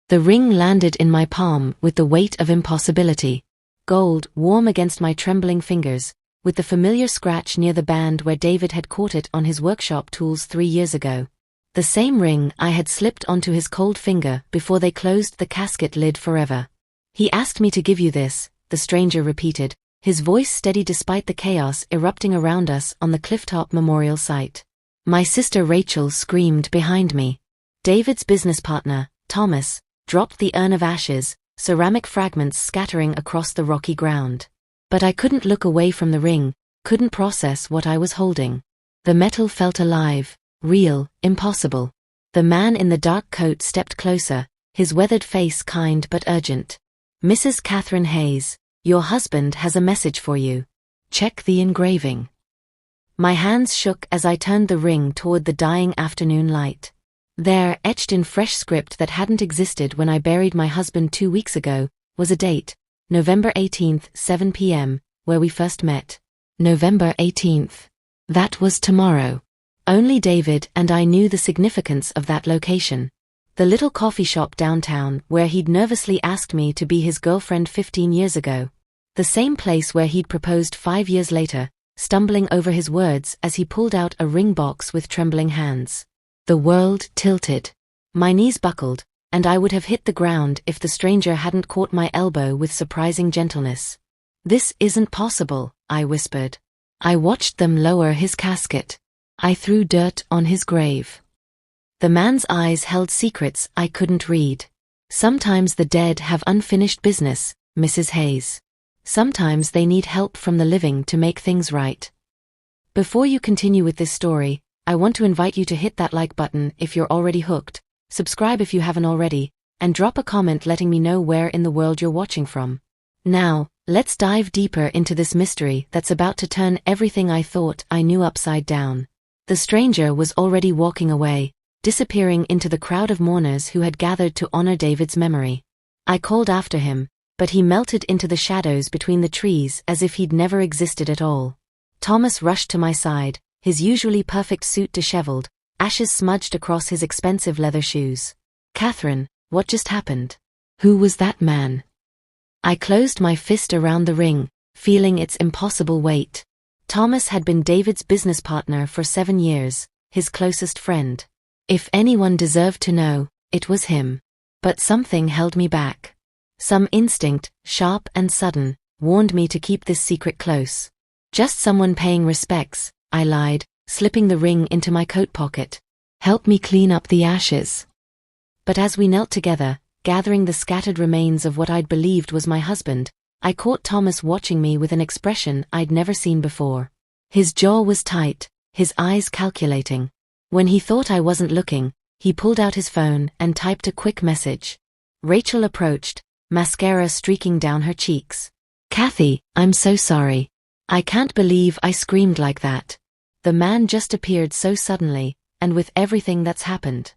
The ring landed in my palm with the weight of impossibility. Gold, warm against my trembling fingers, with the familiar scratch near the band where David had caught it on his workshop tools 3 years ago. The same ring I had slipped onto his cold finger before they closed the casket lid forever. "He asked me to give you this," the stranger repeated, his voice steady despite the chaos erupting around us on the clifftop memorial site. My sister Rachel screamed behind me. David's business partner, Thomas, dropped the urn of ashes, ceramic fragments scattering across the rocky ground. But I couldn't look away from the ring, couldn't process what I was holding. The metal felt alive, real, impossible. The man in the dark coat stepped closer, his weathered face kind but urgent. "Mrs. Catherine Hayes, your husband has a message for you. Check the engraving." My hands shook as I turned the ring toward the dying afternoon light. There, etched in fresh script that hadn't existed when I buried my husband 2 weeks ago, was a date, November 18th, 7 p.m., where we first met. November 18th. That was tomorrow. Only David and I knew the significance of that location. The little coffee shop downtown where he'd nervously asked me to be his girlfriend 15 years ago. The same place where he'd proposed 5 years later, stumbling over his words as he pulled out a ring box with trembling hands. The world tilted. My knees buckled, and I would have hit the ground if the stranger hadn't caught my elbow with surprising gentleness. "This isn't possible," I whispered. I watched them lower his casket. I threw dirt on his grave. The man's eyes held secrets I couldn't read. "Sometimes the dead have unfinished business, Mrs. Hayes. Sometimes they need help from the living to make things right." Before you continue with this story, I want to invite you to hit that like button if you're already hooked, subscribe if you haven't already, and drop a comment letting me know where in the world you're watching from. Now, let's dive deeper into this mystery that's about to turn everything I thought I knew upside down. The stranger was already walking away, disappearing into the crowd of mourners who had gathered to honor David's memory. I called after him, but he melted into the shadows between the trees as if he'd never existed at all. Thomas rushed to my side, his usually perfect suit disheveled, ashes smudged across his expensive leather shoes. "Catherine, what just happened? Who was that man?" I closed my fist around the ring, feeling its impossible weight. Thomas had been David's business partner for 7 years, his closest friend. If anyone deserved to know, it was him. But something held me back. Some instinct, sharp and sudden, warned me to keep this secret close. "Just someone paying respects," I lied, slipping the ring into my coat pocket. "Help me clean up the ashes." But as we knelt together, gathering the scattered remains of what I'd believed was my husband, I caught Thomas watching me with an expression I'd never seen before. His jaw was tight, his eyes calculating. When he thought I wasn't looking, he pulled out his phone and typed a quick message. Rachel approached, mascara streaking down her cheeks. "Kathy, I'm so sorry. I can't believe I screamed like that. The man just appeared so suddenly, and with everything that's happened."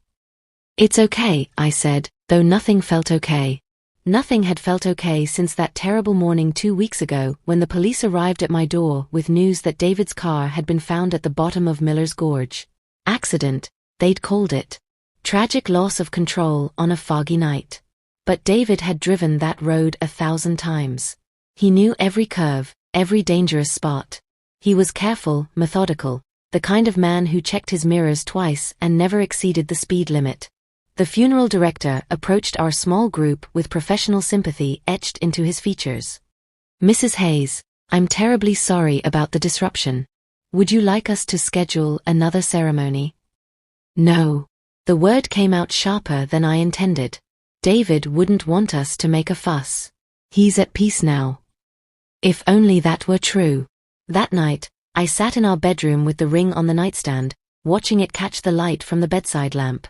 "It's okay," I said, though nothing felt okay. Nothing had felt okay since that terrible morning 2 weeks ago when the police arrived at my door with news that David's car had been found at the bottom of Miller's Gorge. Accident, they'd called it. Tragic loss of control on a foggy night. But David had driven that road 1,000 times. He knew every curve, every dangerous spot. He was careful, methodical, the kind of man who checked his mirrors twice and never exceeded the speed limit. The funeral director approached our small group with professional sympathy etched into his features. "Mrs. Hayes, I'm terribly sorry about the disruption. Would you like us to schedule another ceremony?" "No." The word came out sharper than I intended. David wouldn't want us to make a fuss. He's at peace now. If only that were true. That night, I sat in our bedroom with the ring on the nightstand, watching it catch the light from the bedside lamp.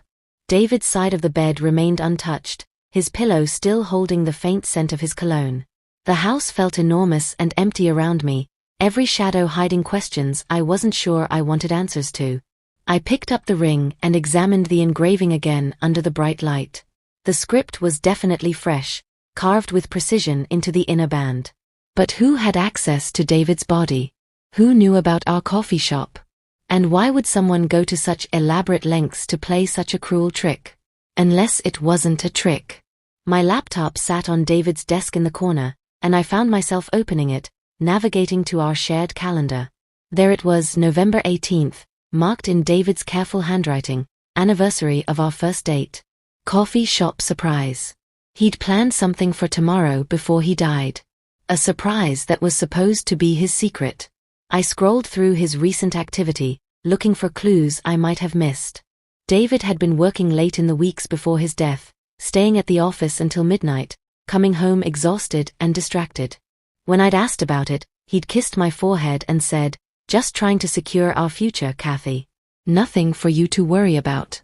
David's side of the bed remained untouched, his pillow still holding the faint scent of his cologne. The house felt enormous and empty around me, every shadow hiding questions I wasn't sure I wanted answers to. I picked up the ring and examined the engraving again under the bright light. The script was definitely fresh, carved with precision into the inner band. But who had access to David's body? Who knew about our coffee shop? And why would someone go to such elaborate lengths to play such a cruel trick? Unless it wasn't a trick. My laptop sat on David's desk in the corner, and I found myself opening it, navigating to our shared calendar. There it was, November 18th, marked in David's careful handwriting, anniversary of our first date. Coffee shop surprise. He'd planned something for tomorrow before he died. A surprise that was supposed to be his secret. I scrolled through his recent activity, looking for clues I might have missed. David had been working late in the weeks before his death, staying at the office until midnight, coming home exhausted and distracted. When I'd asked about it, he'd kissed my forehead and said, "Just trying to secure our future, Kathy. Nothing for you to worry about."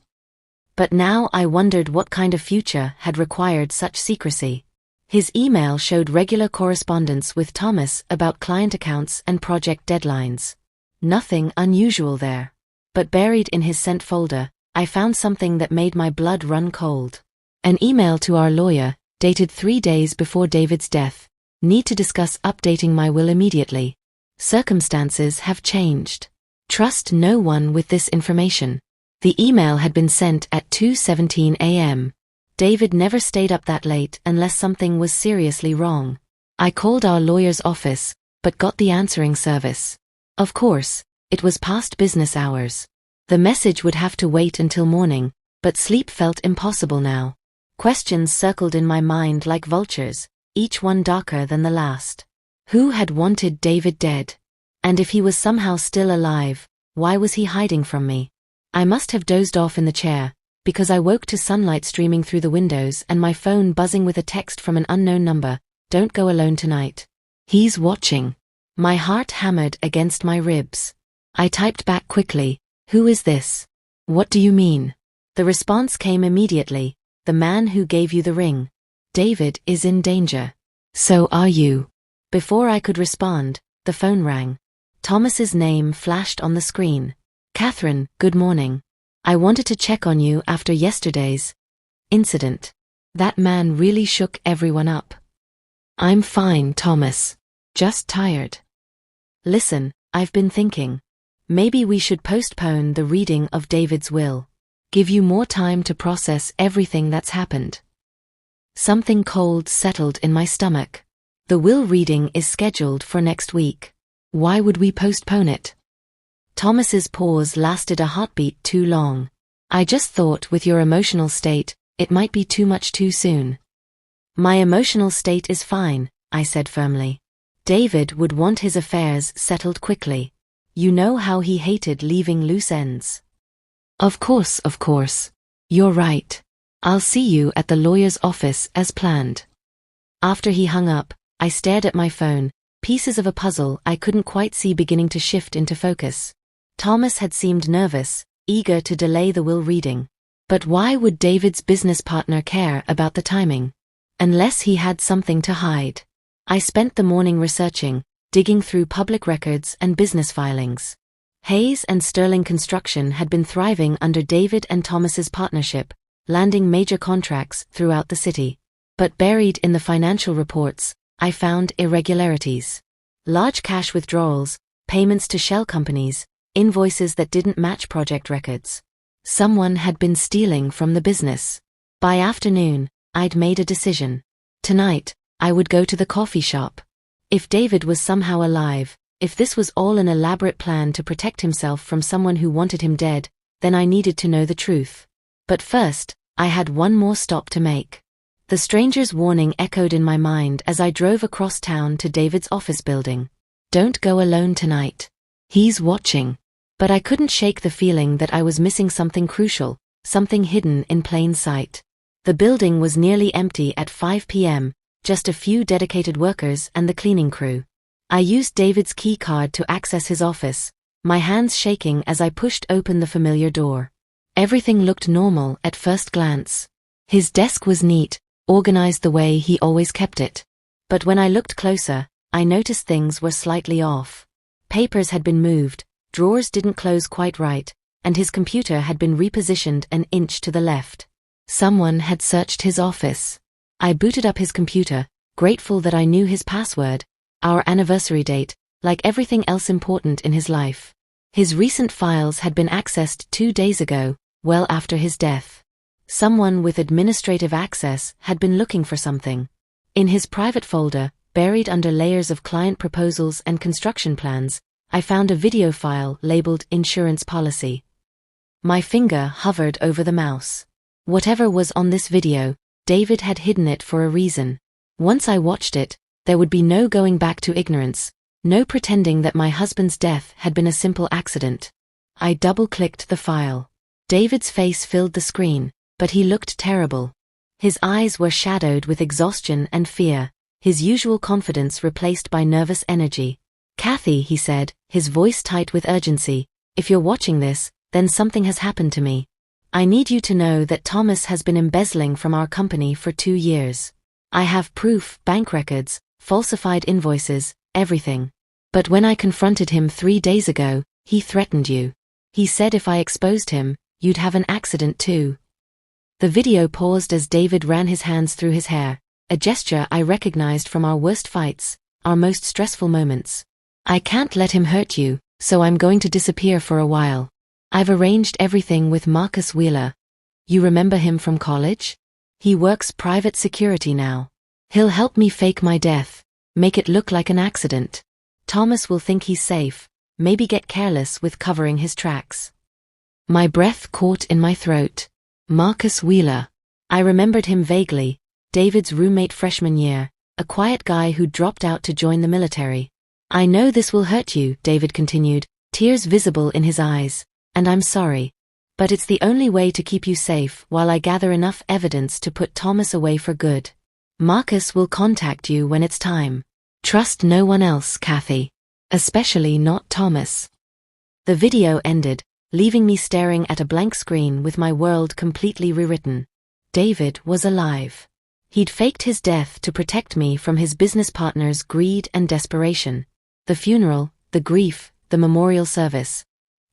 But now I wondered what kind of future had required such secrecy. His email showed regular correspondence with Thomas about client accounts and project deadlines. Nothing unusual there. But buried in his sent folder, I found something that made my blood run cold. An email to our lawyer, dated 3 days before David's death. Need to discuss updating my will immediately. Circumstances have changed. Trust no one with this information. The email had been sent at 2:17 a.m. David never stayed up that late unless something was seriously wrong. I called our lawyer's office, but got the answering service. Of course, it was past business hours. The message would have to wait until morning, but sleep felt impossible now. Questions circled in my mind like vultures, each one darker than the last. Who had wanted David dead? And if he was somehow still alive, why was he hiding from me? I must have dozed off in the chair, because I woke to sunlight streaming through the windows and my phone buzzing with a text from an unknown number. "Don't go alone tonight. He's watching." My heart hammered against my ribs. I typed back quickly, "Who is this? What do you mean?" The response came immediately, "The man who gave you the ring. David is in danger. So are you." Before I could respond, the phone rang. Thomas's name flashed on the screen. "Catherine, good morning. I wanted to check on you after yesterday's incident." That man really shook everyone up. "I'm fine, Thomas. Just tired." "Listen, I've been thinking. Maybe we should postpone the reading of David's will. Give you more time to process everything that's happened." Something cold settled in my stomach. The will reading is scheduled for next week. Why would we postpone it? Thomas's pause lasted a heartbeat too long. "I just thought with your emotional state, it might be too much too soon." "My emotional state is fine," I said firmly. "David would want his affairs settled quickly. You know how he hated leaving loose ends." Of course. You're right. I'll see you at the lawyer's office as planned." After he hung up, I stared at my phone, pieces of a puzzle I couldn't quite see beginning to shift into focus. Thomas had seemed nervous, eager to delay the will reading. But why would David's business partner care about the timing? Unless he had something to hide. I spent the morning researching, digging through public records and business filings. Hayes and Sterling Construction had been thriving under David and Thomas's partnership, landing major contracts throughout the city. But buried in the financial reports, I found irregularities. Large cash withdrawals, payments to shell companies, invoices that didn't match project records. Someone had been stealing from the business. By afternoon, I'd made a decision. Tonight, I would go to the coffee shop. If David was somehow alive, if this was all an elaborate plan to protect himself from someone who wanted him dead, then I needed to know the truth. But first, I had one more stop to make. The stranger's warning echoed in my mind as I drove across town to David's office building. "Don't go alone tonight. He's watching." But I couldn't shake the feeling that I was missing something crucial, something hidden in plain sight. The building was nearly empty at 5 p.m., just a few dedicated workers and the cleaning crew. I used David's key card to access his office, my hands shaking as I pushed open the familiar door. Everything looked normal at first glance. His desk was neat, organized the way he always kept it. But when I looked closer, I noticed things were slightly off. Papers had been moved, drawers didn't close quite right, and his computer had been repositioned an inch to the left. Someone had searched his office. I booted up his computer, grateful that I knew his password, our anniversary date, like everything else important in his life. His recent files had been accessed 2 days ago, well after his death. Someone with administrative access had been looking for something. In his private folder, buried under layers of client proposals and construction plans, I found a video file labeled Insurance Policy. My finger hovered over the mouse. Whatever was on this video, David had hidden it for a reason. Once I watched it, there would be no going back to ignorance, no pretending that my husband's death had been a simple accident. I double-clicked the file. David's face filled the screen, but he looked terrible. His eyes were shadowed with exhaustion and fear, his usual confidence replaced by nervous energy. "Kathy," he said, his voice tight with urgency, "if you're watching this, then something has happened to me. I need you to know that Thomas has been embezzling from our company for 2 years. I have proof, bank records, falsified invoices, everything. But when I confronted him 3 days ago, he threatened you. He said if I exposed him, you'd have an accident too." The video paused as David ran his hands through his hair, a gesture I recognized from our worst fights, our most stressful moments. "I can't let him hurt you, so I'm going to disappear for a while. I've arranged everything with Marcus Wheeler. You remember him from college? He works private security now. He'll help me fake my death, make it look like an accident. Thomas will think he's safe, maybe get careless with covering his tracks." My breath caught in my throat. Marcus Wheeler. I remembered him vaguely, David's roommate freshman year, a quiet guy who dropped out to join the military. "I know this will hurt you," David continued, tears visible in his eyes, "and I'm sorry. But it's the only way to keep you safe while I gather enough evidence to put Thomas away for good. Marcus will contact you when it's time. Trust no one else, Kathy. Especially not Thomas." The video ended, leaving me staring at a blank screen with my world completely rewritten. David was alive. He'd faked his death to protect me from his business partner's greed and desperation. The funeral, the grief, the memorial service.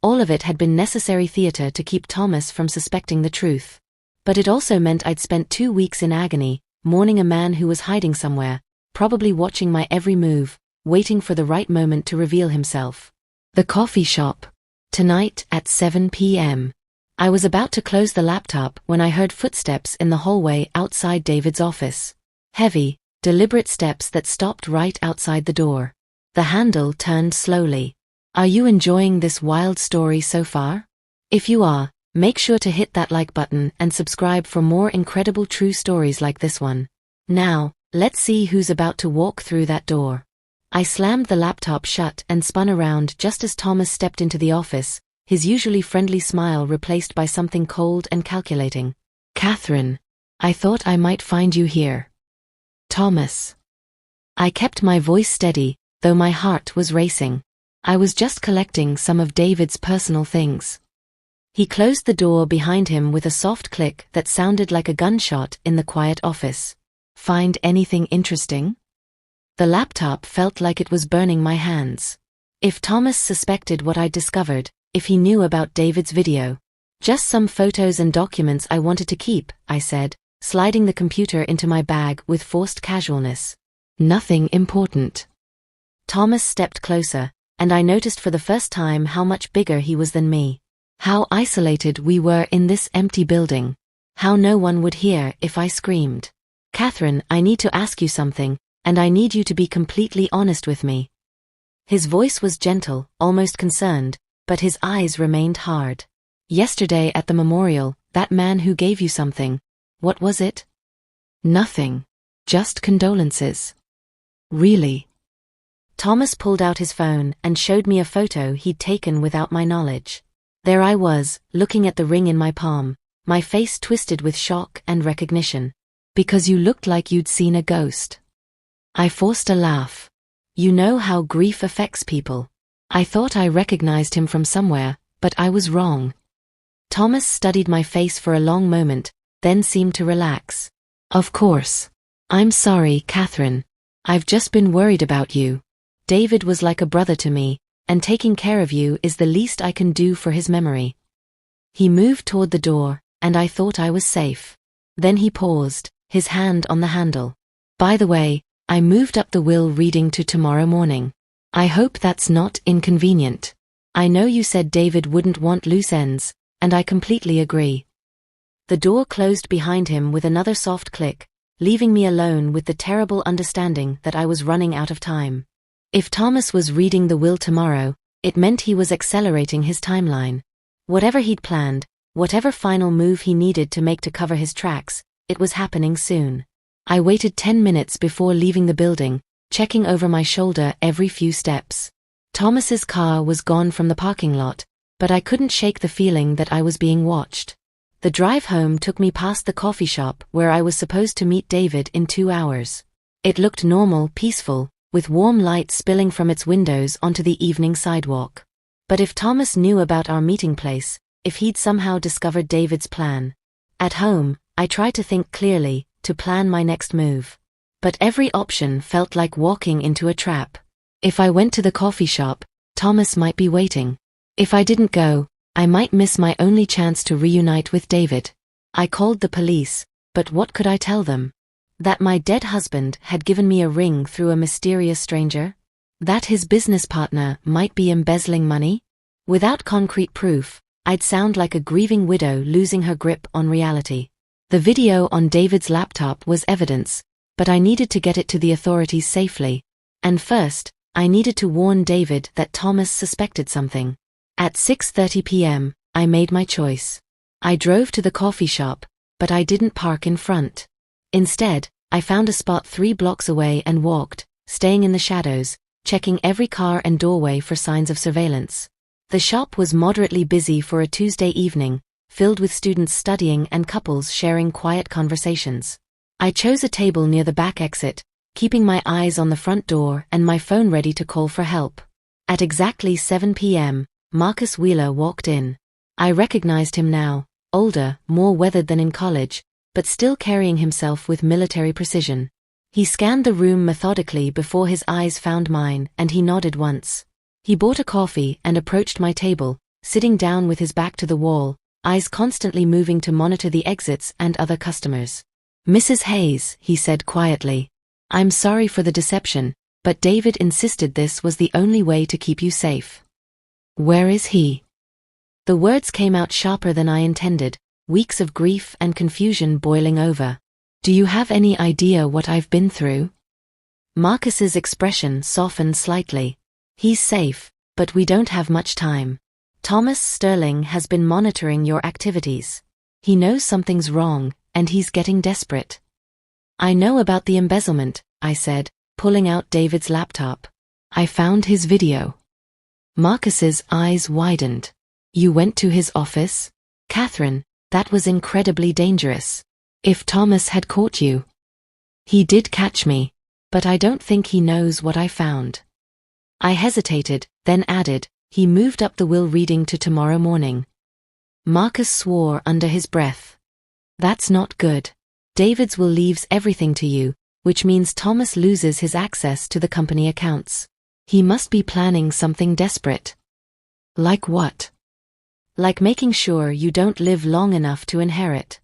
All of it had been necessary theater to keep Thomas from suspecting the truth. But it also meant I'd spent 2 weeks in agony, mourning a man who was hiding somewhere, probably watching my every move, waiting for the right moment to reveal himself. The coffee shop. Tonight at 7 p.m. I was about to close the laptop when I heard footsteps in the hallway outside David's office. Heavy, deliberate steps that stopped right outside the door. The handle turned slowly. Are you enjoying this wild story so far? If you are, make sure to hit that like button and subscribe for more incredible true stories like this one. Now, let's see who's about to walk through that door. I slammed the laptop shut and spun around just as Thomas stepped into the office, his usually friendly smile replaced by something cold and calculating. "Catherine, I thought I might find you here." "Thomas." I kept my voice steady, though my heart was racing. I was just collecting some of David's personal things. He closed the door behind him with a soft click that sounded like a gunshot in the quiet office. "Find anything interesting?" The laptop felt like it was burning my hands. If Thomas suspected what I'd discovered, if he knew about David's video. "Just some photos and documents I wanted to keep," I said, sliding the computer into my bag with forced casualness. "Nothing important." Thomas stepped closer, and I noticed for the first time how much bigger he was than me. How isolated we were in this empty building. How no one would hear if I screamed. "Catherine, I need to ask you something, and I need you to be completely honest with me." His voice was gentle, almost concerned, but his eyes remained hard. "Yesterday at the memorial, that man who gave you something, what was it?" "Nothing. Just condolences." "Really?" Thomas pulled out his phone and showed me a photo he'd taken without my knowledge. There I was, looking at the ring in my palm, my face twisted with shock and recognition. "Because you looked like you'd seen a ghost." I forced a laugh. "You know how grief affects people. I thought I recognized him from somewhere, but I was wrong." Thomas studied my face for a long moment, then seemed to relax. "Of course. I'm sorry, Catherine. I've just been worried about you. David was like a brother to me, and taking care of you is the least I can do for his memory." He moved toward the door, and I thought I was safe. Then he paused, his hand on the handle. "By the way, I moved up the will reading to tomorrow morning. I hope that's not inconvenient. I know you said David wouldn't want loose ends, and I completely agree." The door closed behind him with another soft click, leaving me alone with the terrible understanding that I was running out of time. If Thomas was reading the will tomorrow, it meant he was accelerating his timeline. Whatever he'd planned, whatever final move he needed to make to cover his tracks, it was happening soon. I waited 10 minutes before leaving the building, checking over my shoulder every few steps. Thomas's car was gone from the parking lot, but I couldn't shake the feeling that I was being watched. The drive home took me past the coffee shop where I was supposed to meet David in 2 hours. It looked normal, peaceful, with warm light spilling from its windows onto the evening sidewalk. But if Thomas knew about our meeting place, if he'd somehow discovered David's plan. At home, I tried to think clearly, to plan my next move. But every option felt like walking into a trap. If I went to the coffee shop, Thomas might be waiting. If I didn't go, I might miss my only chance to reunite with David. I called the police, but what could I tell them? That my dead husband had given me a ring through a mysterious stranger? That his business partner might be embezzling money? Without concrete proof, I'd sound like a grieving widow losing her grip on reality. The video on David's laptop was evidence, but I needed to get it to the authorities safely. And first, I needed to warn David that Thomas suspected something. At 6:30 p.m., I made my choice. I drove to the coffee shop, but I didn't park in front. Instead, I found a spot 3 blocks away and walked, staying in the shadows, checking every car and doorway for signs of surveillance. The shop was moderately busy for a Tuesday evening, filled with students studying and couples sharing quiet conversations. I chose a table near the back exit, keeping my eyes on the front door and my phone ready to call for help. At exactly 7 p.m., Marcus Wheeler walked in. I recognized him now, older, more weathered than in college, but still carrying himself with military precision. He scanned the room methodically before his eyes found mine, and he nodded once. He bought a coffee and approached my table, sitting down with his back to the wall, eyes constantly moving to monitor the exits and other customers. "Mrs. Hayes," he said quietly, "I'm sorry for the deception, but David insisted this was the only way to keep you safe." "Where is he?" The words came out sharper than I intended, weeks of grief and confusion boiling over. "Do you have any idea what I've been through?" Marcus's expression softened slightly. "He's safe, but we don't have much time. Thomas Sterling has been monitoring your activities. He knows something's wrong, and he's getting desperate." "I know about the embezzlement," I said, pulling out David's laptop. "I found his video." Marcus's eyes widened. "You went to his office? Catherine, that was incredibly dangerous. If Thomas had caught you." "He did catch me, but I don't think he knows what I found." I hesitated, then added, "He moved up the will reading to tomorrow morning." Marcus swore under his breath. "That's not good. David's will leaves everything to you, which means Thomas loses his access to the company accounts. He must be planning something desperate." "Like what?" "Like making sure you don't live long enough to inherit."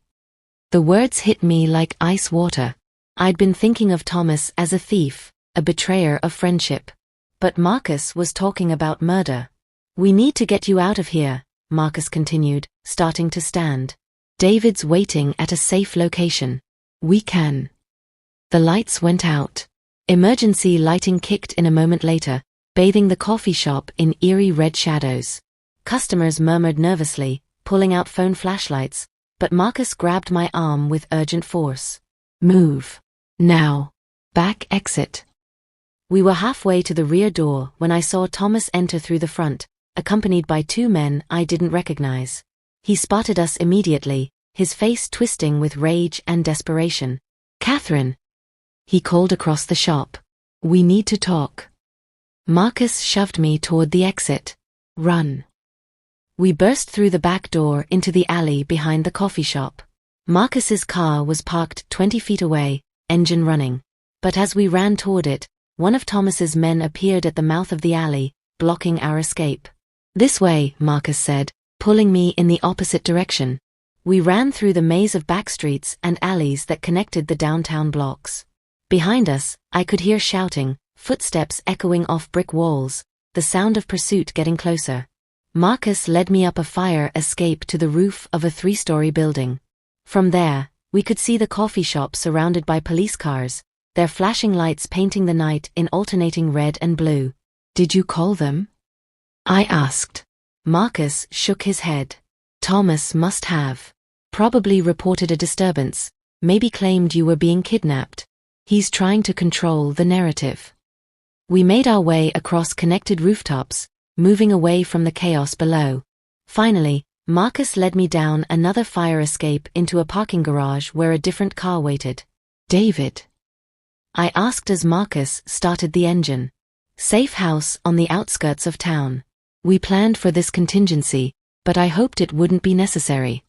The words hit me like ice water. I'd been thinking of Thomas as a thief, a betrayer of friendship. But Marcus was talking about murder. "We need to get you out of here," Marcus continued, starting to stand. "David's waiting at a safe location. We can." The lights went out. Emergency lighting kicked in a moment later, bathing the coffee shop in eerie red shadows. Customers murmured nervously, pulling out phone flashlights, but Marcus grabbed my arm with urgent force. "Move. Now. Back exit." We were halfway to the rear door when I saw Thomas enter through the front, accompanied by 2 men I didn't recognize. He spotted us immediately, his face twisting with rage and desperation. "Catherine!" he called across the shop. "We need to talk." Marcus shoved me toward the exit. "Run." We burst through the back door into the alley behind the coffee shop. Marcus's car was parked 20 feet away, engine running. But as we ran toward it, one of Thomas's men appeared at the mouth of the alley, blocking our escape. "This way," Marcus said, pulling me in the opposite direction. We ran through the maze of back streets and alleys that connected the downtown blocks. Behind us, I could hear shouting, footsteps echoing off brick walls, the sound of pursuit getting closer. Marcus led me up a fire escape to the roof of a 3-story building. From there, we could see the coffee shop surrounded by police cars, their flashing lights painting the night in alternating red and blue. "Did you call them?" I asked. Marcus shook his head. "Thomas must have. Probably reported a disturbance, maybe claimed you were being kidnapped. He's trying to control the narrative." We made our way across connected rooftops, moving away from the chaos below. Finally, Marcus led me down another fire escape into a parking garage where a different car waited. "David?" I asked as Marcus started the engine. "Safe house on the outskirts of town. We planned for this contingency, but I hoped it wouldn't be necessary."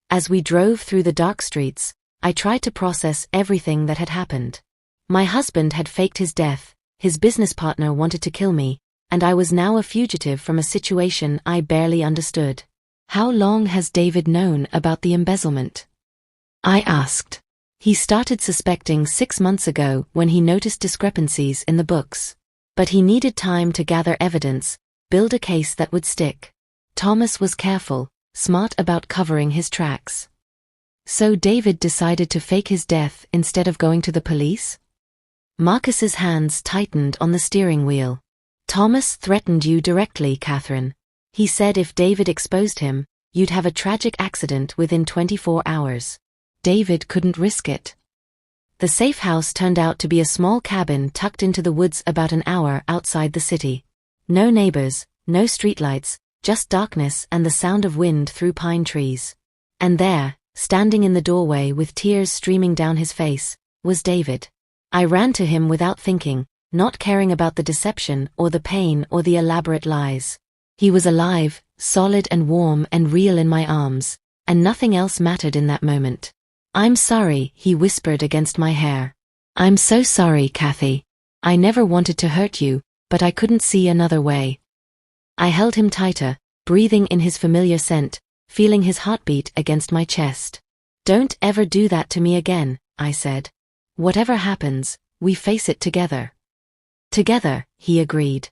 As we drove through the dark streets, I tried to process everything that had happened. My husband had faked his death, his business partner wanted to kill me, and I was now a fugitive from a situation I barely understood. "How long has David known about the embezzlement?" I asked. "He started suspecting 6 months ago when he noticed discrepancies in the books. But he needed time to gather evidence, build a case that would stick. Thomas was careful, smart about covering his tracks." "So David decided to fake his death instead of going to the police?" Marcus's hands tightened on the steering wheel. "Thomas threatened you directly, Catherine. He said if David exposed him, you'd have a tragic accident within 24 hours. David couldn't risk it." The safe house turned out to be a small cabin tucked into the woods about an hour outside the city. No neighbors, no streetlights, just darkness and the sound of wind through pine trees. And there, standing in the doorway with tears streaming down his face, was David. I ran to him without thinking, not caring about the deception or the pain or the elaborate lies. He was alive, solid and warm and real in my arms, and nothing else mattered in that moment. "I'm sorry," he whispered against my hair. "I'm so sorry, Kathy. I never wanted to hurt you, but I couldn't see another way." I held him tighter, breathing in his familiar scent, feeling his heartbeat against my chest. "Don't ever do that to me again," I said. "Whatever happens, we face it together." "Together," he agreed.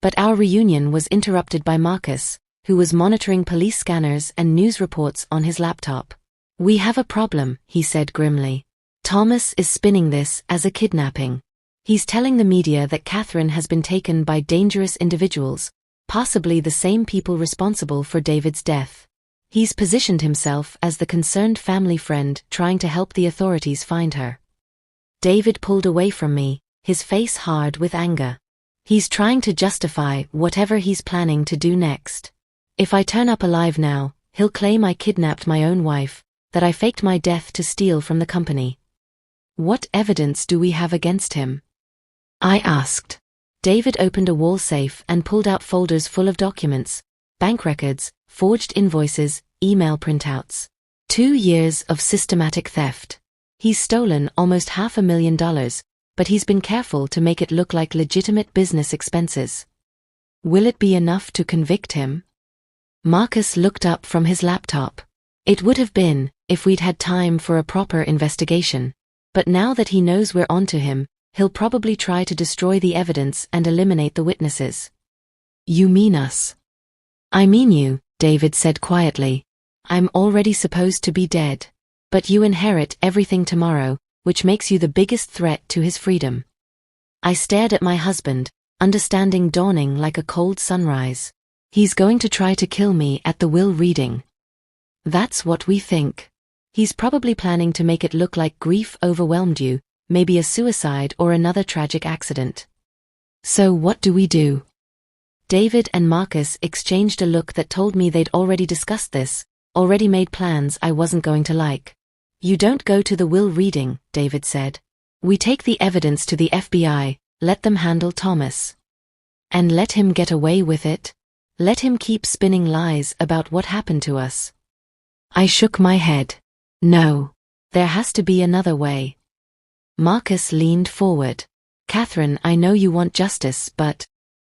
But our reunion was interrupted by Marcus, who was monitoring police scanners and news reports on his laptop. "We have a problem," he said grimly. "Thomas is spinning this as a kidnapping. He's telling the media that Catherine has been taken by dangerous individuals, possibly the same people responsible for David's death. He's positioned himself as the concerned family friend trying to help the authorities find her." David pulled away from me, his face hard with anger. "He's trying to justify whatever he's planning to do next. If I turn up alive now, he'll claim I kidnapped my own wife, that I faked my death to steal from the company." "What evidence do we have against him?" I asked. David opened a wall safe and pulled out folders full of documents, bank records, forged invoices, email printouts. 2 years of systematic theft. He's stolen almost $500,000, but he's been careful to make it look like legitimate business expenses. "Will it be enough to convict him?" Marcus looked up from his laptop. "It would have been, if we'd had time for a proper investigation. But now that he knows we're onto him, he'll probably try to destroy the evidence and eliminate the witnesses." "You mean us?" "I mean you," David said quietly. "I'm already supposed to be dead. But you inherit everything tomorrow, which makes you the biggest threat to his freedom." I stared at my husband, understanding dawning like a cold sunrise. "He's going to try to kill me at the will reading." "That's what we think. He's probably planning to make it look like grief overwhelmed you, maybe a suicide or another tragic accident." "So what do we do?" David and Marcus exchanged a look that told me they'd already discussed this, already made plans I wasn't going to like. "You don't go to the will reading," David said. "We take the evidence to the FBI, let them handle Thomas." "And let him get away with it? Let him keep spinning lies about what happened to us?" I shook my head. "No. There has to be another way." Marcus leaned forward. "Catherine, I know you want justice, but—"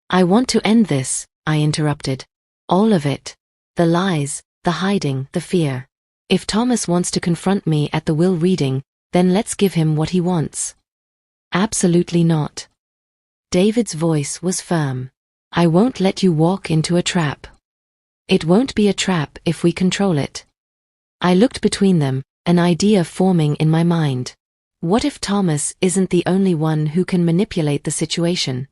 "I want to end this," I interrupted. "All of it. The lies, the hiding, the fear. If Thomas wants to confront me at the will reading, then let's give him what he wants." "Absolutely not." David's voice was firm. "I won't let you walk into a trap. It won't be a trap if we control it." I looked between them, an idea forming in my mind. What if Thomas isn't the only one who can manipulate the situation?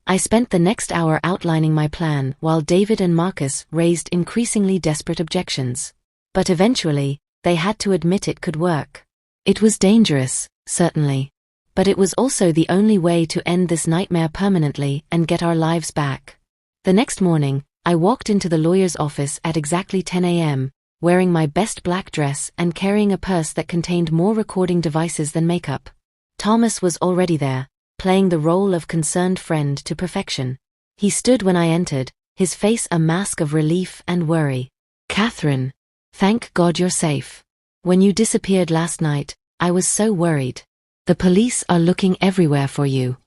I spent the next hour outlining my plan while David and Marcus raised increasingly desperate objections. But eventually, they had to admit it could work. It was dangerous, certainly. But it was also the only way to end this nightmare permanently and get our lives back. The next morning, I walked into the lawyer's office at exactly 10 a.m., wearing my best black dress and carrying a purse that contained more recording devices than makeup. Thomas was already there, playing the role of concerned friend to perfection. He stood when I entered, his face a mask of relief and worry. "Catherine, thank God you're safe. When you disappeared last night, I was so worried. The police are looking everywhere for you."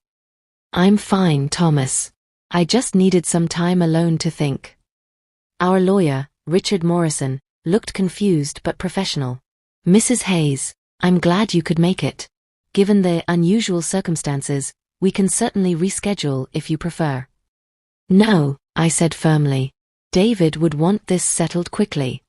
"I'm fine, Thomas. I just needed some time alone to think." Our lawyer, Richard Morrison, looked confused but professional. "Mrs. Hayes, I'm glad you could make it. Given the unusual circumstances, we can certainly reschedule if you prefer." "No," I said firmly. "David would want this settled quickly."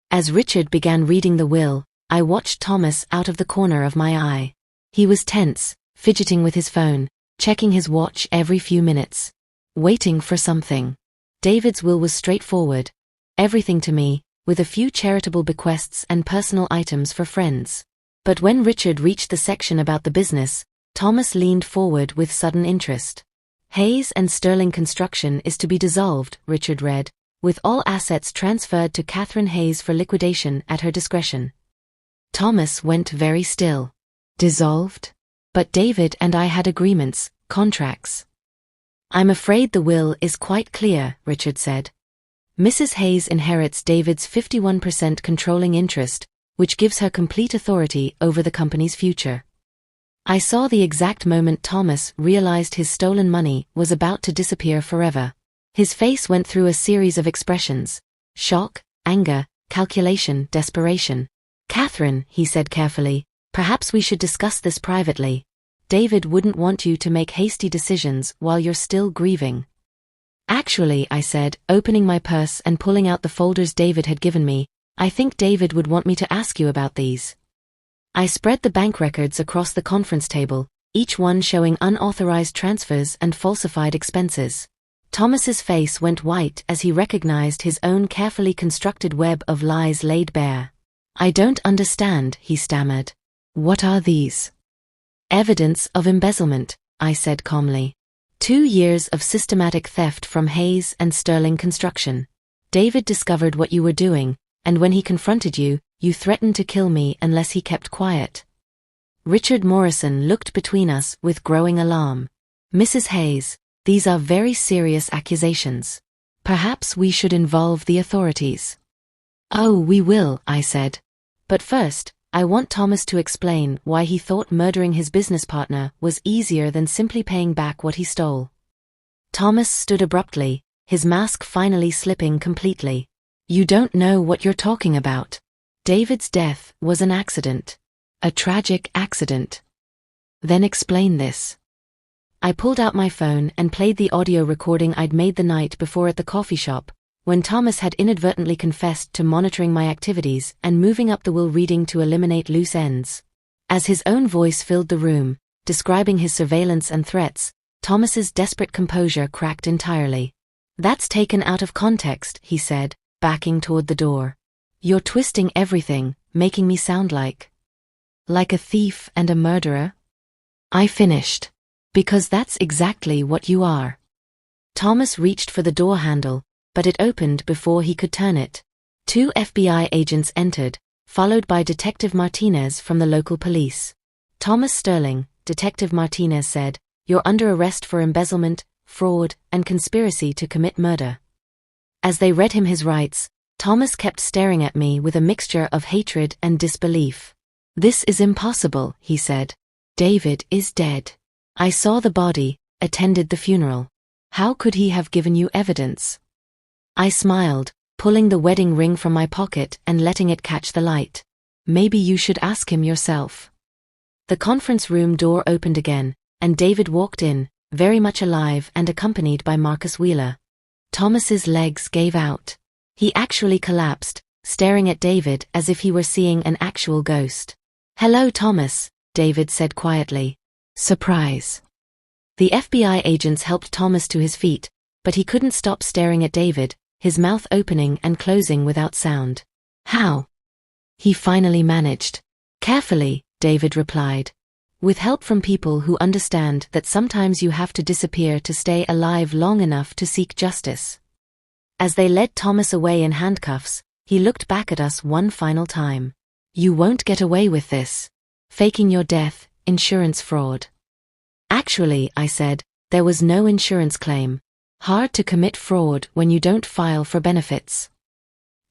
As Richard began reading the will, I watched Thomas out of the corner of my eye. He was tense, fidgeting with his phone, checking his watch every few minutes. Waiting for something. David's will was straightforward. Everything to me, with a few charitable bequests and personal items for friends. But when Richard reached the section about the business, Thomas leaned forward with sudden interest. "Hayes and Sterling Construction is to be dissolved," Richard read, "with all assets transferred to Catherine Hayes for liquidation at her discretion." Thomas went very still. Dissolved? But David and I had agreements, contracts. "I'm afraid the will is quite clear," Richard said. "Mrs. Hayes inherits David's 51% controlling interest, which gives her complete authority over the company's future." I saw the exact moment Thomas realized his stolen money was about to disappear forever. His face went through a series of expressions: shock, anger, calculation, desperation. "Catherine," he said carefully, "perhaps we should discuss this privately. David wouldn't want you to make hasty decisions while you're still grieving." "Actually," I said, opening my purse and pulling out the folders David had given me, "I think David would want me to ask you about these." I spread the bank records across the conference table, each one showing unauthorized transfers and falsified expenses. Thomas's face went white as he recognized his own carefully constructed web of lies laid bare. "I don't understand," he stammered. "What are these?" "Evidence of embezzlement," I said calmly. 2 years of systematic theft from Hayes and Sterling Construction. David discovered what you were doing, and when he confronted you, you threatened to kill me unless he kept quiet." Richard Morrison looked between us with growing alarm. "Mrs. Hayes, these are very serious accusations. Perhaps we should involve the authorities." "Oh, we will," I said. "But first, I want Thomas to explain why he thought murdering his business partner was easier than simply paying back what he stole." Thomas stood abruptly, his mask finally slipping completely. "You don't know what you're talking about. David's death was an accident. A tragic accident." "Then explain this." I pulled out my phone and played the audio recording I'd made the night before at the coffee shop, when Thomas had inadvertently confessed to monitoring my activities and moving up the will reading to eliminate loose ends. As his own voice filled the room, describing his surveillance and threats, Thomas's desperate composure cracked entirely. "That's taken out of context," he said, backing toward the door. "You're twisting everything, making me sound like a thief and a murderer." I finished. "Because that's exactly what you are." Thomas reached for the door handle, but it opened before he could turn it. 2 FBI agents entered, followed by Detective Martinez from the local police. "Thomas Sterling," Detective Martinez said, "you're under arrest for embezzlement, fraud, and conspiracy to commit murder." As they read him his rights, Thomas kept staring at me with a mixture of hatred and disbelief. "This is impossible," he said. "David is dead. I saw the body, attended the funeral. How could he have given you evidence?" I smiled, pulling the wedding ring from my pocket and letting it catch the light. "Maybe you should ask him yourself." The conference room door opened again, and David walked in, very much alive and accompanied by Marcus Wheeler. Thomas's legs gave out. He actually collapsed, staring at David as if he were seeing an actual ghost. "Hello, Thomas," David said quietly. "Surprise." The FBI agents helped Thomas to his feet, but he couldn't stop staring at David, his mouth opening and closing without sound. "How?" he finally managed. "Carefully," David replied. "With help from people who understand that sometimes you have to disappear to stay alive long enough to seek justice." As they led Thomas away in handcuffs, he looked back at us one final time. "You won't get away with this. Faking your death, insurance fraud." "Actually," I said, "there was no insurance claim. Hard to commit fraud when you don't file for benefits."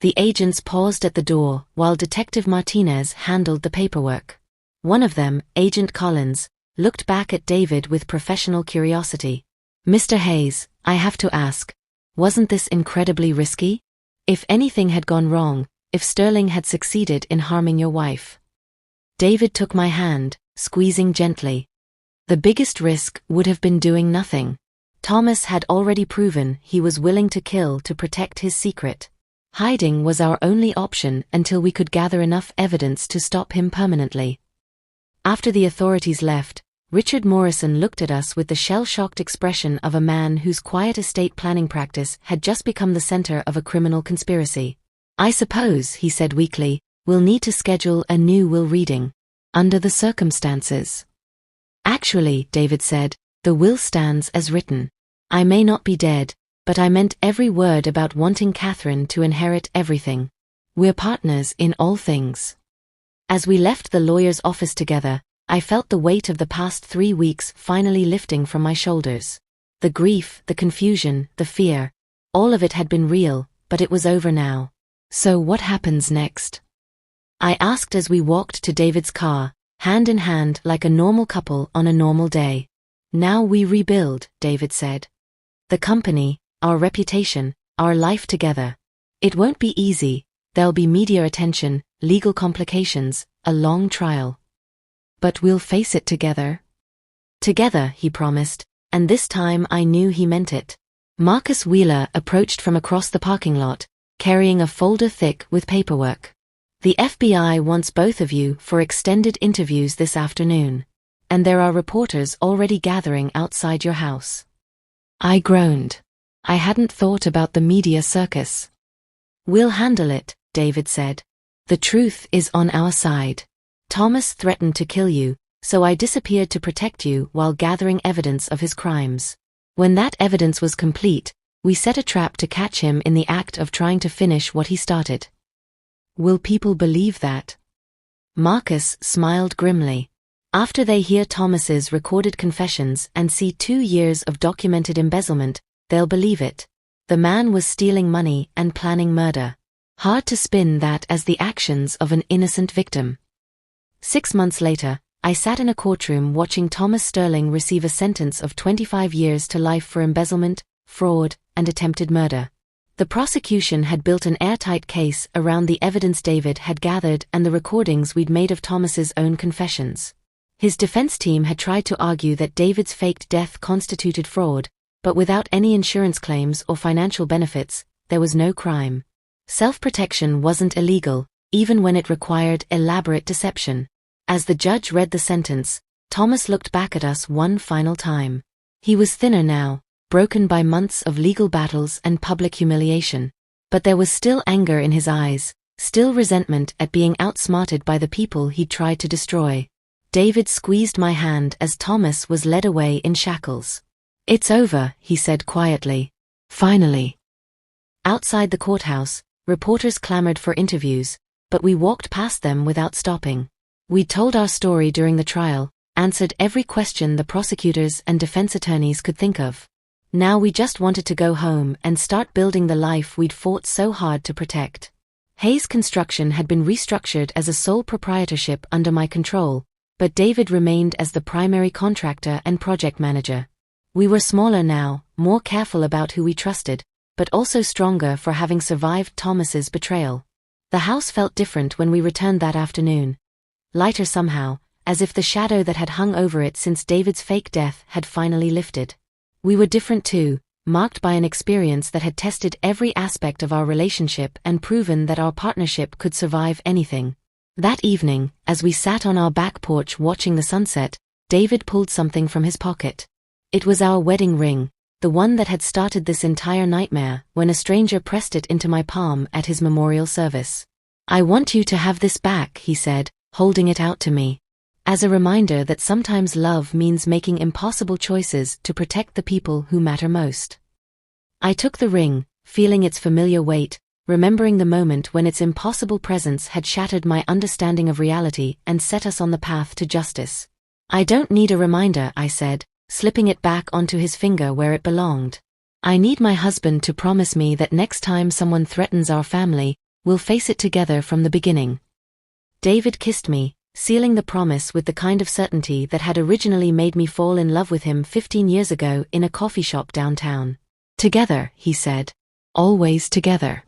The agents paused at the door while Detective Martinez handled the paperwork. One of them, Agent Collins, looked back at David with professional curiosity. "Mr. Hayes, I have to ask, wasn't this incredibly risky? If anything had gone wrong, if Sterling had succeeded in harming your wife?" David took my hand, squeezing gently. "The biggest risk would have been doing nothing. Thomas had already proven he was willing to kill to protect his secret. Hiding was our only option until we could gather enough evidence to stop him permanently." After the authorities left, Richard Morrison looked at us with the shell-shocked expression of a man whose quiet estate planning practice had just become the center of a criminal conspiracy. "I suppose," he said weakly, "we'll need to schedule a new will reading. Under the circumstances." "Actually," David said, "the will stands as written. I may not be dead, but I meant every word about wanting Catherine to inherit everything. We're partners in all things." As we left the lawyer's office together, I felt the weight of the past 3 weeks finally lifting from my shoulders. The grief, the confusion, the fear, all of it had been real, but it was over now. "So what happens next?" I asked as we walked to David's car, hand in hand like a normal couple on a normal day. "Now we rebuild," David said. "The company, our reputation, our life together. It won't be easy. There'll be media attention, legal complications, a long trial. But we'll face it together." "Together," he promised, and this time I knew he meant it. Marcus Wheeler approached from across the parking lot, carrying a folder thick with paperwork. "The FBI wants both of you for extended interviews this afternoon. And there are reporters already gathering outside your house." I groaned. I hadn't thought about the media circus. "We'll handle it," David said. "The truth is on our side. Thomas threatened to kill you, so I disappeared to protect you while gathering evidence of his crimes. When that evidence was complete, we set a trap to catch him in the act of trying to finish what he started." "Will people believe that?" Marcus smiled grimly. "After they hear Thomas's recorded confessions and see 2 years of documented embezzlement, they'll believe it. The man was stealing money and planning murder. Hard to spin that as the actions of an innocent victim." 6 months later, I sat in a courtroom watching Thomas Sterling receive a sentence of 25 years to life for embezzlement, fraud, and attempted murder. The prosecution had built an airtight case around the evidence David had gathered and the recordings we'd made of Thomas's own confessions. His defense team had tried to argue that David's faked death constituted fraud, but without any insurance claims or financial benefits, there was no crime. Self-protection wasn't illegal, even when it required elaborate deception. As the judge read the sentence, Thomas looked back at us one final time. He was thinner now, broken by months of legal battles and public humiliation. But there was still anger in his eyes, still resentment at being outsmarted by the people he'd tried to destroy. David squeezed my hand as Thomas was led away in shackles. "It's over," he said quietly. "Finally." Outside the courthouse, reporters clamored for interviews, but we walked past them without stopping. We'd told our story during the trial, answered every question the prosecutors and defense attorneys could think of. Now we just wanted to go home and start building the life we'd fought so hard to protect. Hayes Construction had been restructured as a sole proprietorship under my control, but David remained as the primary contractor and project manager. We were smaller now, more careful about who we trusted, but also stronger for having survived Thomas's betrayal. The house felt different when we returned that afternoon. Lighter somehow, as if the shadow that had hung over it since David's fake death had finally lifted. We were different too, marked by an experience that had tested every aspect of our relationship and proven that our partnership could survive anything. That evening, as we sat on our back porch watching the sunset, David pulled something from his pocket. It was our wedding ring, the one that had started this entire nightmare, when a stranger pressed it into my palm at his memorial service. "I want you to have this back," he said, holding it out to me, as a reminder that sometimes love means making impossible choices to protect the people who matter most. I took the ring, feeling its familiar weight, remembering the moment when its impossible presence had shattered my understanding of reality and set us on the path to justice. "I don't need a reminder," I said, slipping it back onto his finger where it belonged. "I need my husband to promise me that next time someone threatens our family, we'll face it together from the beginning." David kissed me, sealing the promise with the kind of certainty that had originally made me fall in love with him 15 years ago in a coffee shop downtown. "Together," he said. "Always together."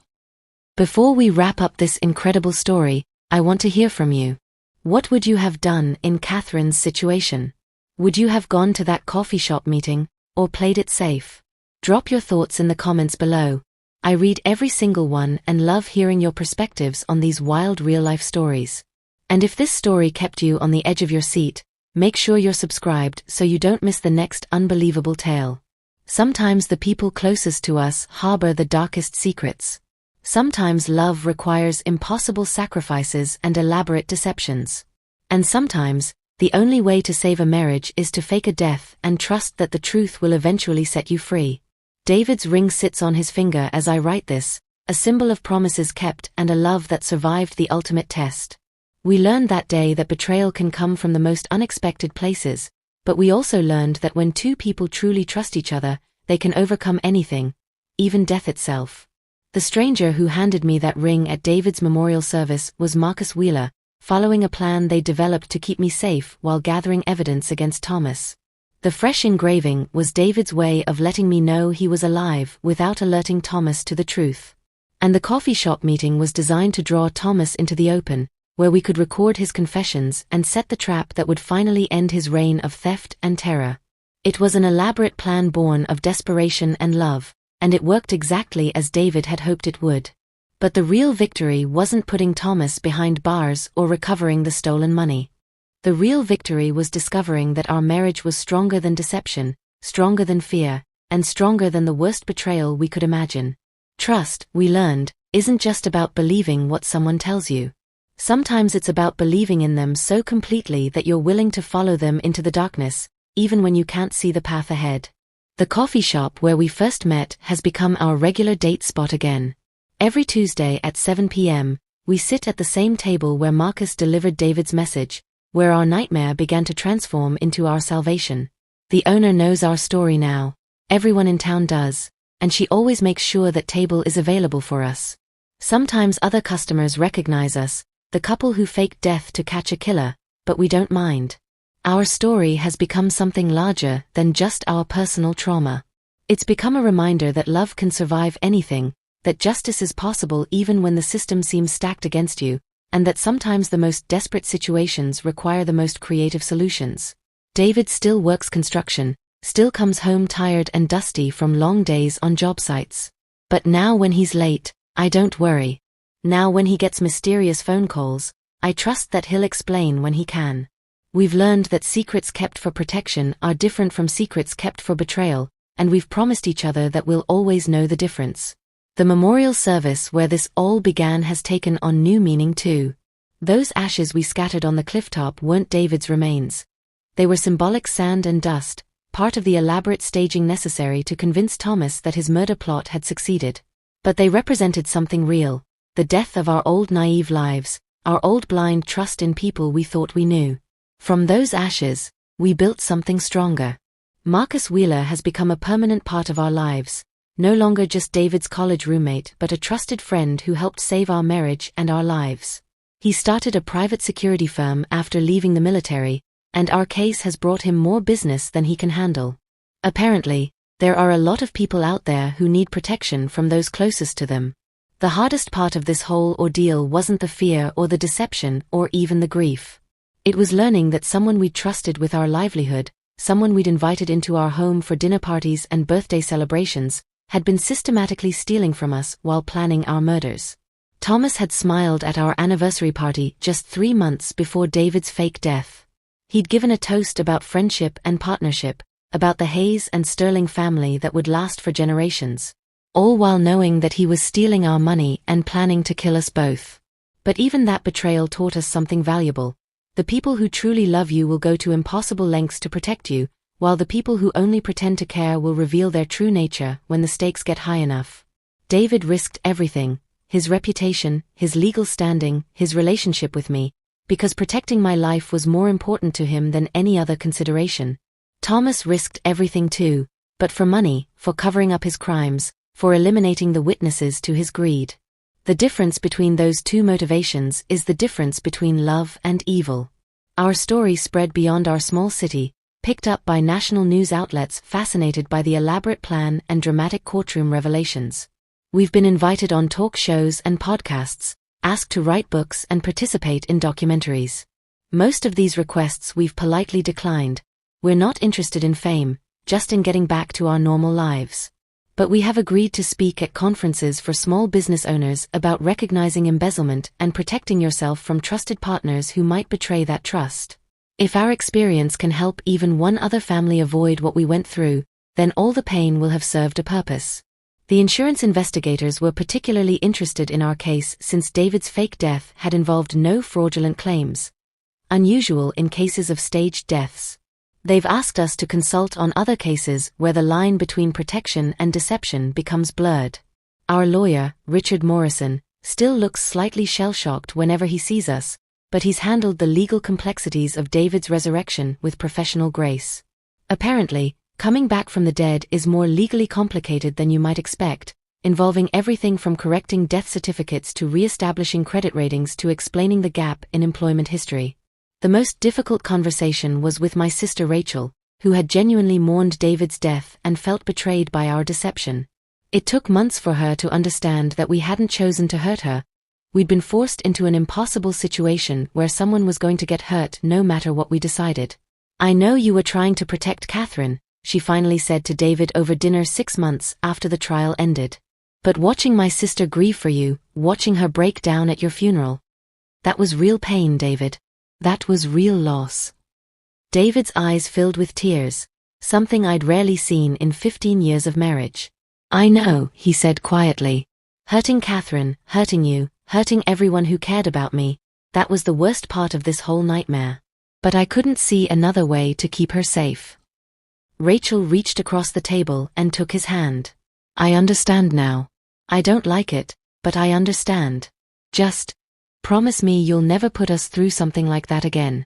Before we wrap up this incredible story, I want to hear from you. What would you have done in Catherine's situation? Would you have gone to that coffee shop meeting, or played it safe? Drop your thoughts in the comments below. I read every single one and love hearing your perspectives on these wild real-life stories. And if this story kept you on the edge of your seat, make sure you're subscribed so you don't miss the next unbelievable tale. Sometimes the people closest to us harbor the darkest secrets. Sometimes love requires impossible sacrifices and elaborate deceptions. And sometimes, the only way to save a marriage is to fake a death and trust that the truth will eventually set you free. David's ring sits on his finger as I write this, a symbol of promises kept and a love that survived the ultimate test. We learned that day that betrayal can come from the most unexpected places, but we also learned that when two people truly trust each other, they can overcome anything, even death itself. The stranger who handed me that ring at David's memorial service was Marcus Wheeler, following a plan they developed to keep me safe while gathering evidence against Thomas. The fresh engraving was David's way of letting me know he was alive without alerting Thomas to the truth. And the coffee shop meeting was designed to draw Thomas into the open, where we could record his confessions and set the trap that would finally end his reign of theft and terror. It was an elaborate plan born of desperation and love, and it worked exactly as David had hoped it would. But the real victory wasn't putting Thomas behind bars or recovering the stolen money. The real victory was discovering that our marriage was stronger than deception, stronger than fear, and stronger than the worst betrayal we could imagine. Trust, we learned, isn't just about believing what someone tells you. Sometimes it's about believing in them so completely that you're willing to follow them into the darkness, even when you can't see the path ahead. The coffee shop where we first met has become our regular date spot again. Every Tuesday at 7 p.m., we sit at the same table where Marcus delivered David's message, where our nightmare began to transform into our salvation. The owner knows our story now. Everyone in town does, and she always makes sure that table is available for us. Sometimes other customers recognize us, the couple who faked death to catch a killer, but we don't mind. Our story has become something larger than just our personal trauma. It's become a reminder that love can survive anything, that justice is possible even when the system seems stacked against you, and that sometimes the most desperate situations require the most creative solutions. David still works construction, still comes home tired and dusty from long days on job sites. But now when he's late, I don't worry. Now when he gets mysterious phone calls, I trust that he'll explain when he can. We've learned that secrets kept for protection are different from secrets kept for betrayal, and we've promised each other that we'll always know the difference. The memorial service where this all began has taken on new meaning too. Those ashes we scattered on the clifftop weren't David's remains. They were symbolic sand and dust, part of the elaborate staging necessary to convince Thomas that his murder plot had succeeded. But they represented something real, the death of our old naive lives, our old blind trust in people we thought we knew. From those ashes, we built something stronger. Marcus Wheeler has become a permanent part of our lives. No longer just David's college roommate but a trusted friend who helped save our marriage and our lives. He started a private security firm after leaving the military, and our case has brought him more business than he can handle. Apparently, there are a lot of people out there who need protection from those closest to them. The hardest part of this whole ordeal wasn't the fear or the deception or even the grief. It was learning that someone we trusted with our livelihood, someone we'd invited into our home for dinner parties and birthday celebrations, had been systematically stealing from us while planning our murders. Thomas had smiled at our anniversary party just 3 months before David's fake death. He'd given a toast about friendship and partnership, about the Hayes and Sterling family that would last for generations, all while knowing that he was stealing our money and planning to kill us both. But even that betrayal taught us something valuable. The people who truly love you will go to impossible lengths to protect you, while the people who only pretend to care will reveal their true nature when the stakes get high enough. David risked everything, his reputation, his legal standing, his relationship with me, because protecting my life was more important to him than any other consideration. Thomas risked everything too, but for money, for covering up his crimes, for eliminating the witnesses to his greed. The difference between those two motivations is the difference between love and evil. Our story spread beyond our small city, picked up by national news outlets fascinated by the elaborate plan and dramatic courtroom revelations. We've been invited on talk shows and podcasts, asked to write books and participate in documentaries. Most of these requests we've politely declined. We're not interested in fame, just in getting back to our normal lives. But we have agreed to speak at conferences for small business owners about recognizing embezzlement and protecting yourself from trusted partners who might betray that trust. If our experience can help even one other family avoid what we went through, then all the pain will have served a purpose. The insurance investigators were particularly interested in our case since David's fake death had involved no fraudulent claims. Unusual in cases of staged deaths. They've asked us to consult on other cases where the line between protection and deception becomes blurred. Our lawyer, Richard Morrison, still looks slightly shell-shocked whenever he sees us, but he's handled the legal complexities of David's resurrection with professional grace. Apparently, coming back from the dead is more legally complicated than you might expect, involving everything from correcting death certificates to re-establishing credit ratings to explaining the gap in employment history. The most difficult conversation was with my sister Rachel, who had genuinely mourned David's death and felt betrayed by our deception. It took months for her to understand that we hadn't chosen to hurt her. We'd been forced into an impossible situation where someone was going to get hurt no matter what we decided. "I know you were trying to protect Catherine," she finally said to David over dinner 6 months after the trial ended. "But watching my sister grieve for you, watching her break down at your funeral, that was real pain, David. That was real loss." David's eyes filled with tears, something I'd rarely seen in 15 years of marriage. "I know," he said quietly. "Hurting Catherine, hurting you, hurting everyone who cared about me, that was the worst part of this whole nightmare. But I couldn't see another way to keep her safe." Rachel reached across the table and took his hand. "I understand now. I don't like it, but I understand. Just promise me you'll never put us through something like that again."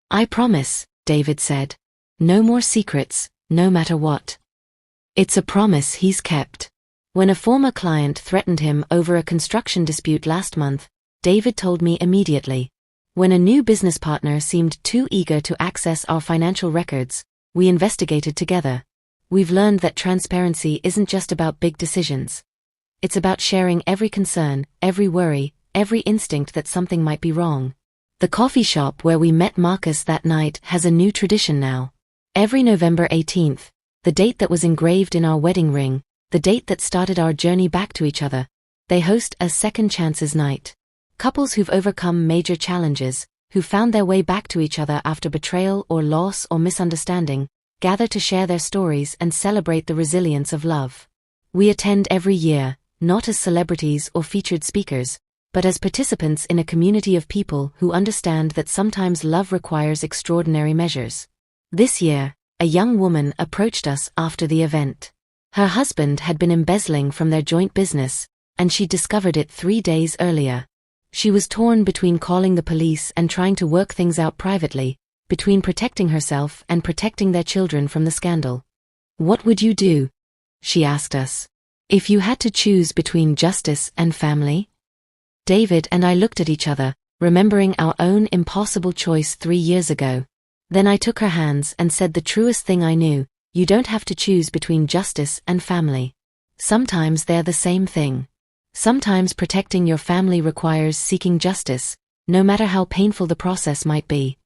"I promise," David said. "No more secrets, no matter what." It's a promise he's kept. When a former client threatened him over a construction dispute last month, David told me immediately. When a new business partner seemed too eager to access our financial records, we investigated together. We've learned that transparency isn't just about big decisions. It's about sharing every concern, every worry, every instinct that something might be wrong. The coffee shop where we met Marcus that night has a new tradition now. Every November 18th, the date that was engraved in our wedding ring, the date that started our journey back to each other, they host a second chances night. Couples who've overcome major challenges, who found their way back to each other after betrayal or loss or misunderstanding, gather to share their stories and celebrate the resilience of love. We attend every year, not as celebrities or featured speakers, but as participants in a community of people who understand that sometimes love requires extraordinary measures. This year, a young woman approached us after the event. Her husband had been embezzling from their joint business, and she discovered it 3 days earlier. She was torn between calling the police and trying to work things out privately, between protecting herself and protecting their children from the scandal. "What would you do?" she asked us. "If you had to choose between justice and family?" David and I looked at each other, remembering our own impossible choice 3 years ago. Then I took her hands and said the truest thing I knew: you don't have to choose between justice and family. Sometimes they're the same thing. Sometimes protecting your family requires seeking justice, no matter how painful the process might be.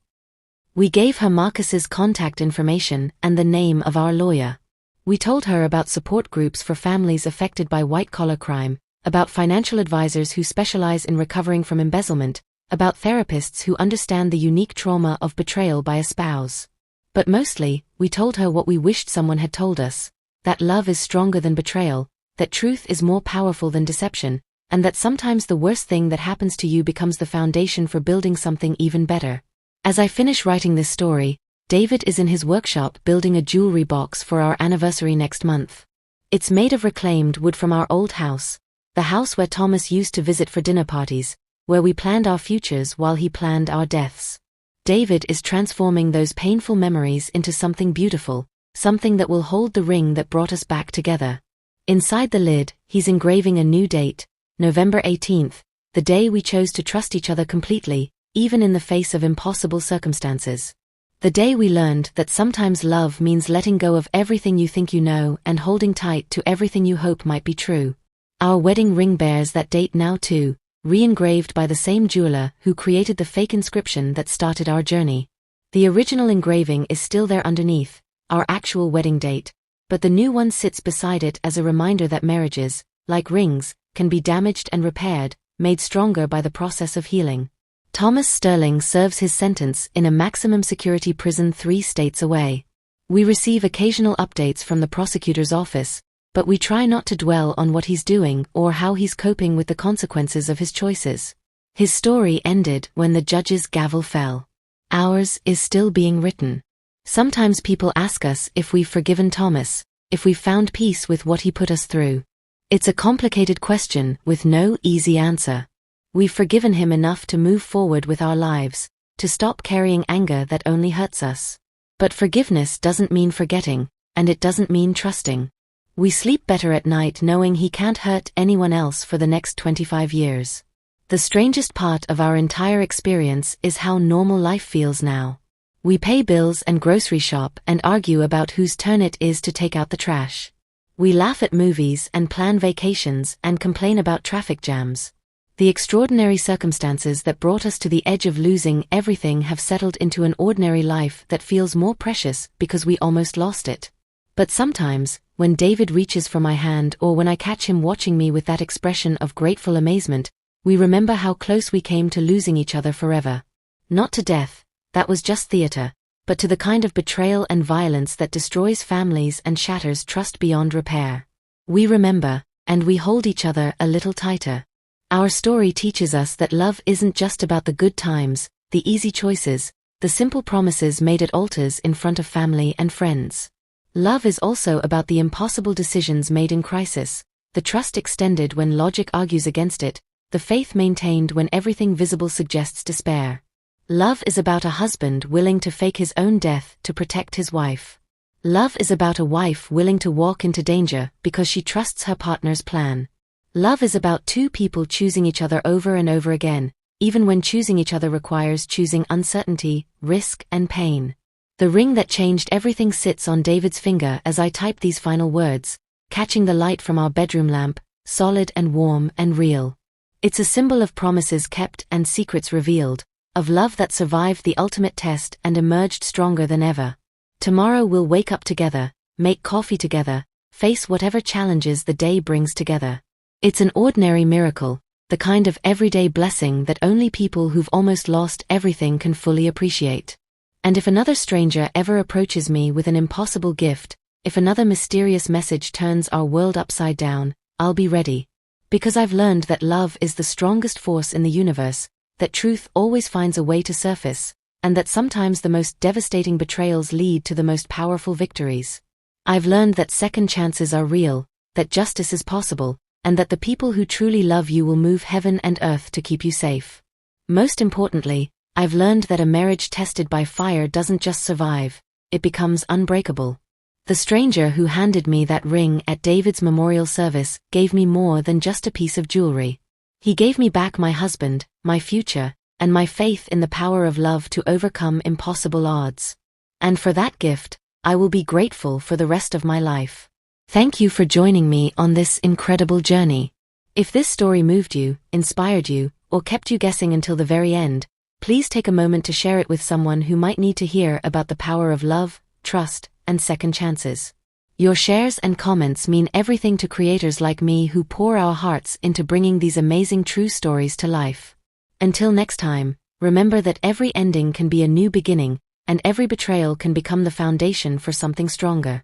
We gave her Marcus's contact information and the name of our lawyer. We told her about support groups for families affected by white-collar crime, about financial advisors who specialize in recovering from embezzlement, about therapists who understand the unique trauma of betrayal by a spouse. But mostly, we told her what we wished someone had told us, that love is stronger than betrayal, that truth is more powerful than deception, and that sometimes the worst thing that happens to you becomes the foundation for building something even better. As I finish writing this story, David is in his workshop building a jewelry box for our anniversary next month. It's made of reclaimed wood from our old house, the house where Thomas used to visit for dinner parties, where we planned our futures while he planned our deaths. David is transforming those painful memories into something beautiful, something that will hold the ring that brought us back together. Inside the lid, he's engraving a new date, November 18th, the day we chose to trust each other completely, even in the face of impossible circumstances. The day we learned that sometimes love means letting go of everything you think you know and holding tight to everything you hope might be true. Our wedding ring bears that date now too, re-engraved by the same jeweler who created the fake inscription that started our journey. The original engraving is still there underneath, our actual wedding date, but the new one sits beside it as a reminder that marriages, like rings, can be damaged and repaired, made stronger by the process of healing. Thomas Sterling serves his sentence in a maximum security prison 3 states away. We receive occasional updates from the prosecutor's office, but we try not to dwell on what he's doing or how he's coping with the consequences of his choices. His story ended when the judge's gavel fell. Ours is still being written. Sometimes people ask us if we've forgiven Thomas, if we've found peace with what he put us through. It's a complicated question with no easy answer. We've forgiven him enough to move forward with our lives, to stop carrying anger that only hurts us. But forgiveness doesn't mean forgetting, and it doesn't mean trusting. We sleep better at night knowing he can't hurt anyone else for the next 25 years. The strangest part of our entire experience is how normal life feels now. We pay bills and grocery shop and argue about whose turn it is to take out the trash. We laugh at movies and plan vacations and complain about traffic jams. The extraordinary circumstances that brought us to the edge of losing everything have settled into an ordinary life that feels more precious because we almost lost it. But sometimes, when David reaches for my hand or when I catch him watching me with that expression of grateful amazement, we remember how close we came to losing each other forever. Not to death, that was just theater, but to the kind of betrayal and violence that destroys families and shatters trust beyond repair. We remember, and we hold each other a little tighter. Our story teaches us that love isn't just about the good times, the easy choices, the simple promises made at altars in front of family and friends. Love is also about the impossible decisions made in crisis, the trust extended when logic argues against it, the faith maintained when everything visible suggests despair. Love is about a husband willing to fake his own death to protect his wife. Love is about a wife willing to walk into danger because she trusts her partner's plan. Love is about 2 people choosing each other over and over again, even when choosing each other requires choosing uncertainty, risk, and pain. The ring that changed everything sits on David's finger as I type these final words, catching the light from our bedroom lamp, solid and warm and real. It's a symbol of promises kept and secrets revealed, of love that survived the ultimate test and emerged stronger than ever. Tomorrow we'll wake up together, make coffee together, face whatever challenges the day brings together. It's an ordinary miracle, the kind of everyday blessing that only people who've almost lost everything can fully appreciate. And if another stranger ever approaches me with an impossible gift, if another mysterious message turns our world upside down, I'll be ready. Because I've learned that love is the strongest force in the universe, that truth always finds a way to surface, and that sometimes the most devastating betrayals lead to the most powerful victories. I've learned that second chances are real, that justice is possible, and that the people who truly love you will move heaven and earth to keep you safe. Most importantly, I've learned that a marriage tested by fire doesn't just survive, it becomes unbreakable. The stranger who handed me that ring at David's memorial service gave me more than just a piece of jewelry. He gave me back my husband, my future, and my faith in the power of love to overcome impossible odds. And for that gift, I will be grateful for the rest of my life. Thank you for joining me on this incredible journey. If this story moved you, inspired you, or kept you guessing until the very end, Please take a moment to share it with someone who might need to hear about the power of love, trust, and second chances. Your shares and comments mean everything to creators like me who pour our hearts into bringing these amazing true stories to life. Until next time, remember that every ending can be a new beginning, and every betrayal can become the foundation for something stronger.